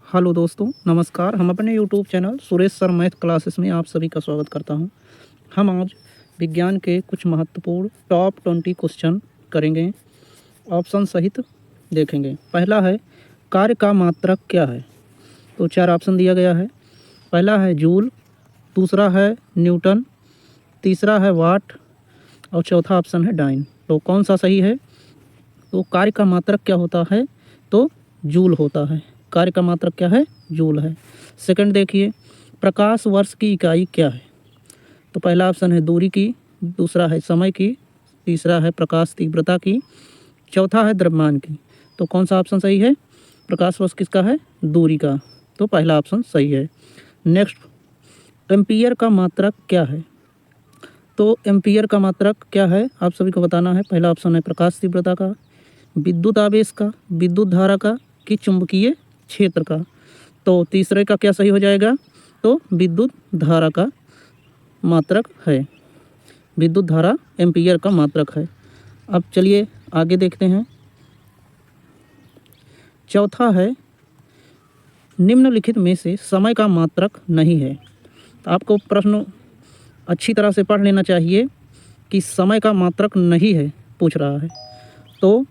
Hello दोस्तों, नमस्कार। हम अपने YouTube channel Suresh sir math classes में आप सभी का स्वागत करता हूं। हम आज विज्ञान के कुछ महत्वपूर्ण टॉप 20 क्वेश्चन करेंगे, ऑप्शन सहित देखेंगे। पहला है कार्य का मात्रक क्या है। तो 4 ऑप्शन दिया गया है। पहला है जूल, दूसरा है न्यूटन, तीसरा है वाट और चौथा ऑप्शन है डाइन। तो कौन सा सही है? तो कार्य का मात्रक क्या होता है? तो जूल होता है। कार्य का मात्रक क्या है? जूल है। सेकंड देखिए, प्रकाश वर्ष की इकाई क्या है। तो पहला ऑप्शन है दूरी की, दूसरा है समय की, तीसरा है प्रकाश तीव्रता की, चौथा है द्रव्यमान की। तो कौन सा ऑप्शन सही है? प्रकाश वर्ष किसका है? दूरी का। तो पहला ऑप्शन सही है। नेक्स्ट, एम्पियर का मात्रक क्या है। तो एम्पियर का मात्रक क्या है आप सभी को बताना है। पहला ऑप्शन है प्रकाश तीव्रता का, विद्युत आवेश का, विद्युत धारा का कि चुंबकीय क्षेत्र का। तो तीसरे का क्या सही हो जाएगा? तो विद्युत धारा का मात्रक है। विद्युत धारा एम्पियर का मात्रक है। अब चलिए आगे देखते हैं। चौथा है निम्नलिखित में से समय का मात्रक नहीं है। तो आपको प्रश्न अच्छी तरह से पढ़ लेना चाहिए कि समय का मात्रक नहीं है पूछ रहा है। तो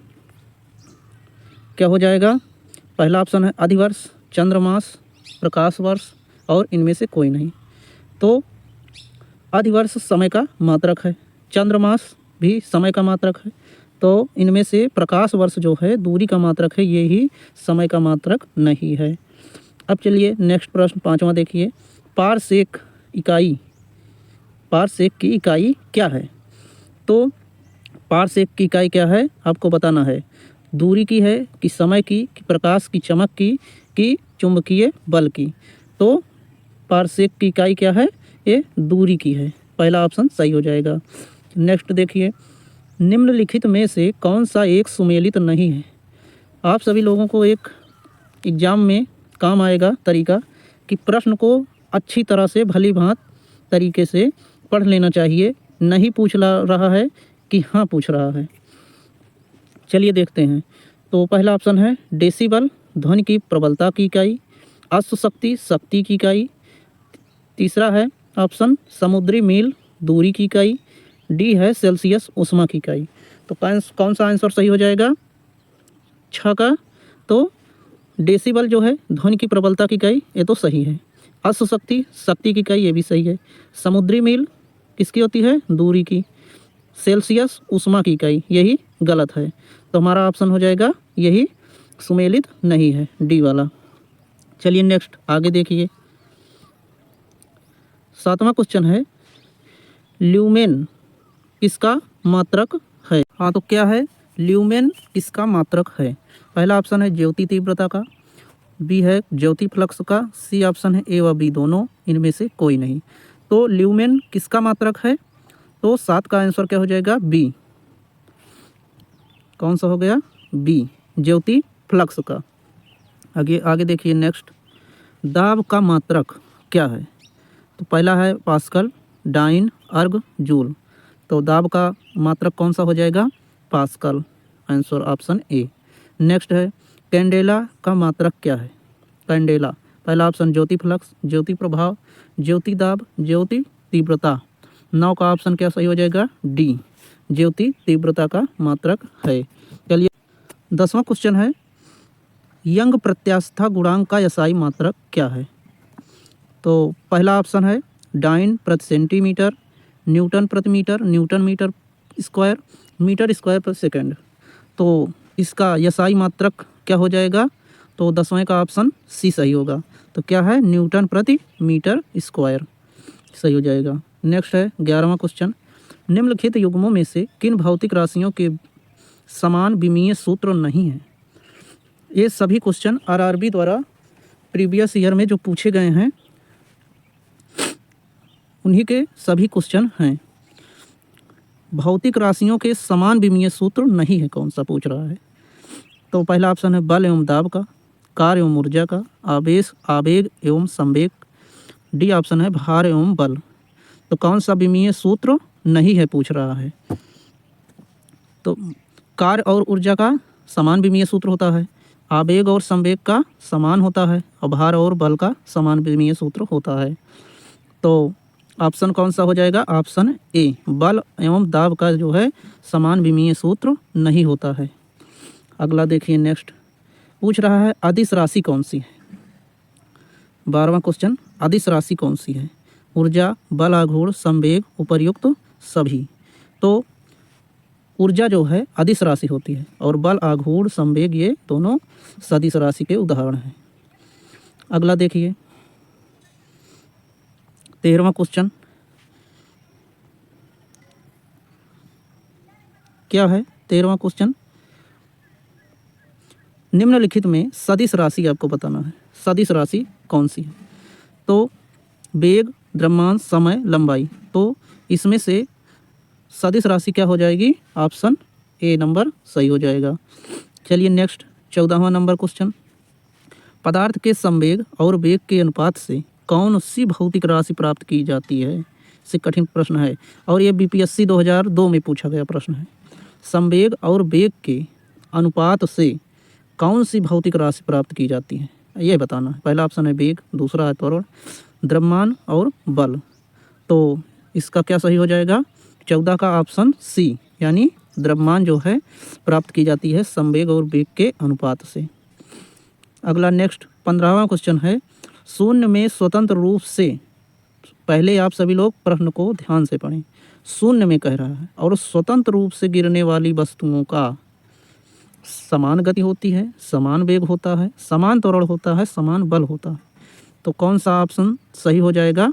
क्या हो जाएगा? पहला ऑप्शन है अधिवर्ष, चंद्रमास, प्रकाश वर्ष और इनमें से कोई नहीं। तो अधिवर्ष समय का मात्रक है, चंद्रमास भी समय का मात्रक है। तो इनमें से प्रकाश वर्ष जो है दूरी का मात्रक है, ये ही समय का मात्रक नहीं है। अब चलिए नेक्स्ट प्रश्न पाँचवा देखिए। पारसेक इकाई, पारसेक की इकाई क्या है। तो पारसेक की इकाई क्या है आपको बताना है। दूरी की है कि समय की कि प्रकाश की चमक की कि चुंबकीय बल की। तो पारसेक की इकाई क्या है? ये दूरी की है। पहला ऑप्शन सही हो जाएगा। नेक्स्ट देखिए, निम्नलिखित में से कौन सा एक सुमेलित नहीं है। आप सभी लोगों को एक एग्जाम में काम आएगा तरीका कि प्रश्न को अच्छी तरह से भली भांत तरीके से पढ़ लेना चाहिए। नहीं पूछ रहा है कि हाँ पूछ रहा है। चलिए देखते हैं। तो पहला ऑप्शन है डेसिबल, ध्वनि की प्रबलता की इकाई, अश्वशक्ति, शक्ति की इकाई। तीसरा है ऑप्शन समुद्री मील, दूरी की इकाई। डी है सेल्सियस, ऊष्मा की इकाई। तो कौन सा आंसर सही हो जाएगा? छ का। तो डेसिबल जो है ध्वनि की प्रबलता की इकाई, ये तो सही है। अश्वशक्ति शक्ति की इकाई, ये भी सही है। समुद्री मील किसकी होती है? दूरी की। सेल्सियस ऊष्मा की इकाई, यही गलत है। तो हमारा ऑप्शन हो जाएगा यही सुमेलित नहीं है, डी वाला। चलिए नेक्स्ट आगे देखिए। सातवां क्वेश्चन है ल्यूमेन किसका मात्रक है। हाँ, तो क्या है ल्यूमेन किसका मात्रक है? पहला ऑप्शन है ज्योति तीव्रता का, बी है ज्योति फ्लक्स का, सी ऑप्शन है ए व बी दोनों, इनमें से कोई नहीं। तो ल्यूमेन किसका मात्रक है? तो 7 का आंसर क्या हो जाएगा? बी। कौन सा हो गया? बी, ज्योति फ्लक्स का। आगे आगे देखिए नेक्स्ट, दाब का मात्रक क्या है। तो पहला है पास्कल, डाइन, अर्ग, जूल। तो दाब का मात्रक कौन सा हो जाएगा? Pascal, answer option A. Next है कैंडेला का मात्रक क्या है। कैंडेला, पहला ऑप्शन ज्योति फ्लक्स, ज्योति प्रभाव, ज्योति दाब, ज्योति तीव्रता। 9 का ऑप्शन क्या सही हो जाएगा? डी, ज्योति तीव्रता का मात्रक है। चलिए 10वां क्वेश्चन है यंग प्रत्यास्था गुणांक का एसआई मात्रक क्या है। तो पहला ऑप्शन है डाइन प्रति सेंटीमीटर, न्यूटन प्रति metre, newton metre square, metre square प्रति सेकंड। तो इसका एसआई मात्रक क्या हो जाएगा? तो 10वें का ऑप्शन सी सही होगा। तो क्या है? न्यूटन प्रति मीटर स्क्वायर सही हो जाएगा। नेक्स्ट है 11वां क्वेश्चन, निम्नलिखित युग्मों में से किन भौतिक राशियों के समान विमीय सूत्र नहीं है। ये सभी क्वेश्चन आरआरबी द्वारा प्रीवियस ईयर में जो पूछे गए हैं उन्हीं के सभी क्वेश्चन हैं। भौतिक राशियों के समान विमीय सूत्र नहीं है, कौन सा पूछ रहा है। तो पहला ऑप्शन है बल एवं दाब का, कार्य एवं ऊर्जा का, आवेश आवेग एवं संवेग। डी ऑप्शन है भार एवं बल। तो कौन सा विमीय सूत्र नहीं है पूछ रहा है। तो कार्य और ऊर्जा का समान विमीय सूत्र होता है, आवेग और संवेग का समान होता है और भार और बल का समान विमीय सूत्र होता है। तो ऑप्शन कौन सा हो जाएगा? ऑप्शन ए, बल एवं दाब का जो है समान विमीय सूत्र नहीं होता है। अगला देखिए, नेक्स्ट पूछ रहा है अदिश राशि कौन सी है? 12वां क्वेश्चन, अदिश राशि कौन सी है? ऊर्जा, बल आघूर्ण, संवेग, उपर्युक्त सभी। तो ऊर्जा जो है अदिश राशि होती है और बल आघूर्ण संवेग ये दोनों सदिश राशि के उदाहरण हैं। अगला देखिए 13वां क्वेश्चन क्या है? 13वां क्वेश्चन, निम्नलिखित में सदिश राशि आपको बताना है, सदिश राशि कौन सी है? तो वेग, द्रव्यमान, समय, लंबाई। तो इसमें से सदिश राशि क्या हो जाएगी? ऑप्शन ए नंबर सही हो जाएगा। चलिए नेक्स्ट 14वां नंबर क्वेश्चन, पदार्थ के संवेग और वेग के अनुपात से कौन सी भौतिक राशि प्राप्त की जाती है? इससे कठिन प्रश्न है और ये बीपीएससी 2002 में पूछा गया प्रश्न है। संवेग और वेग के अनुपात से कौन सी भौतिक राशि प्राप्त की जाती है, ये बताना है। पहला ऑप्शन है वेग, दूसरा है त्वरण, द्रव्यमान और बल। तो इसका क्या सही हो जाएगा? 14 का ऑप्शन सी, यानी द्रव्यमान जो है प्राप्त की जाती है संवेग और वेग के अनुपात से। अगला नेक्स्ट 15वां क्वेश्चन है, शून्य में स्वतंत्र रूप से, पहले आप सभी लोग प्रश्न को ध्यान से पढ़ें, शून्य में कह रहा है और स्वतंत्र रूप से गिरने वाली वस्तुओं का समान गति होती है, समान वेग होता है, समान त्वरण होता है, समान बल होता है। तो कौन सा ऑप्शन सही हो जाएगा?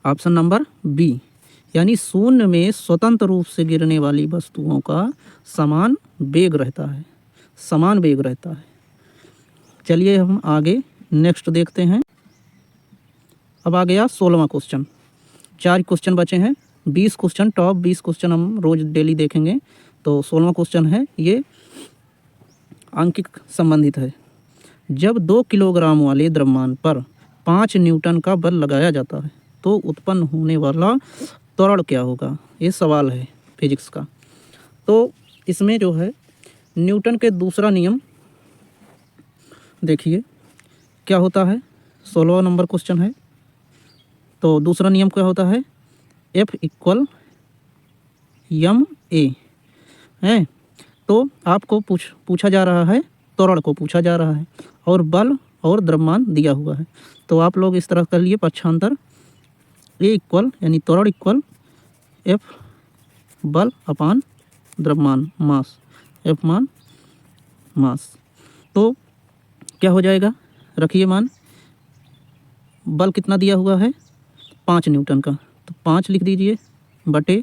ऑप्शन नंबर बी, यानी शून्य में स्वतंत्र रूप से गिरने वाली वस्तुओं का समान वेग रहता है, समान वेग रहता है। चलिए हम आगे नेक्स्ट देखते हैं। अब आ गया 16वां क्वेश्चन। 4 क्वेश्चन बचे हैं, 20 क्वेश्चन, टॉप 20 क्वेश्चन हम रोज डेली देखेंगे। तो 16वां क्वेश्चन है, ये आंकिक संबंधित है। जब 2 किलोग्राम वाले द्रव्यमान पर 5 न्यूटन का बल लगाया जाता है तो उत्पन्न होने वाला त्वरण क्या होगा? ये सवाल है फिजिक्स का। तो इसमें जो है न्यूटन के दूसरा नियम देखिए क्या होता है। 16वां नंबर क्वेश्चन है। तो दूसरा नियम क्या होता है? F = ma है। तो आपको पूछा जा रहा है, त्वरण को पूछा जा रहा है और बल और द्रव्यमान दिया हुआ है। तो आप लोग इस तरह कर लिए पक्षांतर, A = यानी त्वरण = F बल अपान द्रव्यमान मास, F मान मास। तो क्या हो जाएगा? रखिए मान, बल कितना दिया हुआ है? 5 न्यूटन का, तो 5 लिख दीजिए बटे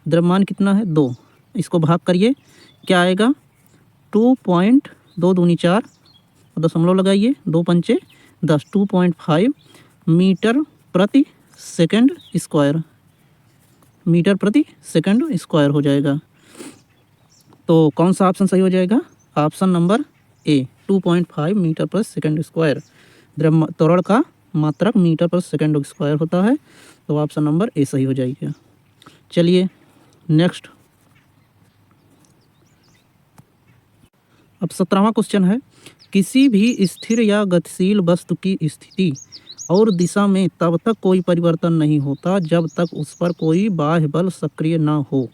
द्रव्यमान कितना है? 2। इसको भाग करिए, क्या आएगा? 2.2 दूनी 4 दशमलव लगाइए, 2 पंचे 10, 2.5 मीटर प्रति सेकंड स्क्वायर, मीटर प्रति सेकंड स्क्वायर हो जाएगा। तो कौन सा ऑप्शन सही हो जाएगा? ऑप्शन नंबर ए, 2.5 मीटर पर सेकंड स्क्वायर। त्वरण का मात्रक मीटर पर सेकंड स्क्वायर होता है, तो ऑप्शन नंबर ए सही हो जाएगा। चलिए नेक्स्ट, अब 17वां क्वेश्चन है, किसी भी स्थिर या गतिशील वस्तु की स्थिति और दिशा में तब तक कोई परिवर्तन नहीं होता जब तक उस पर कोई बाह्य बल सक्रिय ना हो।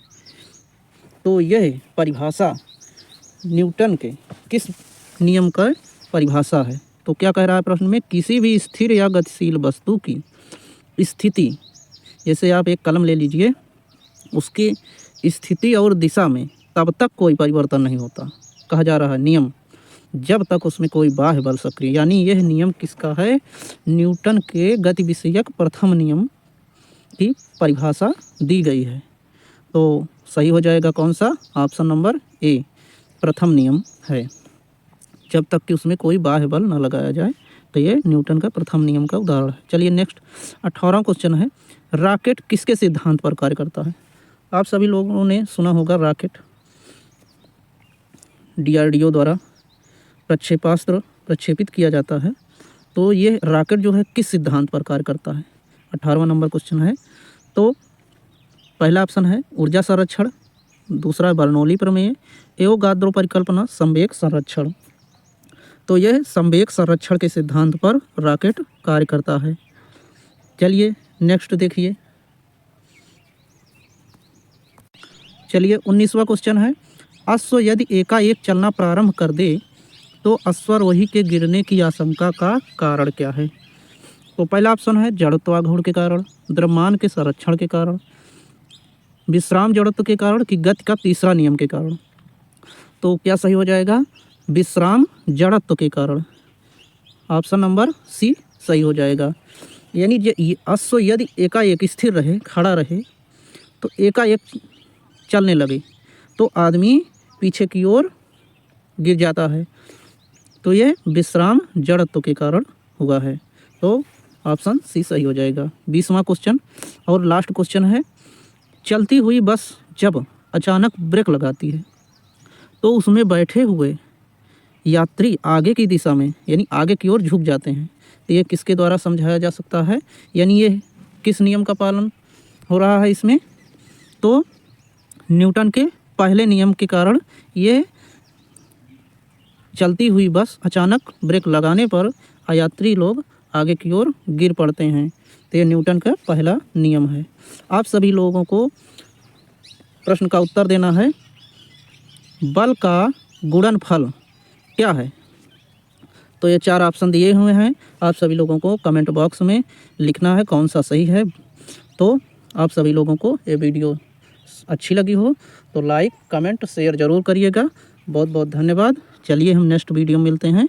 तो यह परिभाषा न्यूटन के किस नियम का परिभाषा है? तो क्या कह रहा है प्रश्न में? किसी भी स्थिर या गतिशील वस्तु की स्थिति, जैसे आप एक कलम ले लीजिए, उसकी स्थिति और दिशा में तब तक कोई परिवर्तन नहीं होता, कहा जा रहा है नियम, जब तक उसमें कोई बाह्य बल सक्रिय। यानी यह नियम किसका है? न्यूटन के गति विषयक प्रथम नियम की परिभाषा दी गई है। तो सही हो जाएगा कौन सा? ऑप्शन नंबर ए, प्रथम नियम है, जब तक कि उसमें कोई बाह्य बल न लगाया जाए। तो ये न्यूटन का प्रथम नियम का उदाहरण है। चलिए नेक्स्ट 18वां क्वेश्चन है, रॉकेट किसके सिद्धांत पर कार्य करता है? आप सभी लोगों ने सुना होगा रॉकेट DRDO द्वारा प्रक्षेपास्त्र प्रक्षेपित किया जाता है। तो ये रॉकेट जो है किस सिद्धांत पर कार्य करता है? 18वां नंबर क्वेश्चन है। तो पहला ऑप्शन है ऊर्जा संरक्षण, दूसरा बर्नौली प्रमेय, एवोगाद्रो परिकल्पना, संवेग संरक्षण। तो यह संवेग संरक्षण के सिद्धांत पर रॉकेट कार्य करता है। चलिए नेक्स्ट देखिए। चलिए 19वां क्वेश्चन है, अश्व यदि एकाएक चलना प्रारंभ कर दे तो अश्वारोही के गिरने की आशंका का कारण क्या है? तो पहला ऑप्शन है जड़त्वाघूर्ण के कारण, द्रव्यमान के संरक्षण के कारण, विश्राम जड़त्व के कारण कि गति का तीसरा नियम के कारण। तो क्या सही हो जाएगा? विश्राम जड़त्व के कारण। ऑप्शन नंबर सी सही हो जाएगा। यानी ये अश्व यदि एकाएक स्थिर रहे, खड़ा रहे, तो एकाएक चलने लगे तो आदमी पीछे की ओर गिर जाता है। तो ये विश्राम जड़त्व के कारण हुआ है। तो ऑप्शन सी सही हो जाएगा। 20वां क्वेश्चन और लास्ट क्वेश्चन है, चलती हुई बस जब अचानक ब्रेक लगाती है तो उसमें बैठे हुए यात्री आगे की दिशा में यानी आगे की ओर झुक जाते हैं। तो ये किसके द्वारा समझाया जा सकता है? यानी ये किस नियम का पालन हो रहा है इसमें? तो न्यूटन के पहले नियम के कारण ये चलती हुई बस अचानक ब्रेक लगाने पर यात्री लोग आगे की ओर गिर पड़ते हैं। तो ये न्यूटन का पहला नियम है। आप सभी लोगों को प्रश्न का उत्तर देना है, बल का गुणनफल क्या है? तो ये 4 ऑप्शन दिए हुए हैं। आप सभी लोगों को कमेंट बॉक्स में लिखना है कौन सा सही है। तो आप सभी लोगों को ये वीडियो अच्छी लगी हो तो लाइक कमेंट शेयर ज़रूर करिएगा। बहुत बहुत धन्यवाद। चलिए हम नेक्स्ट वीडियो में मिलते हैं।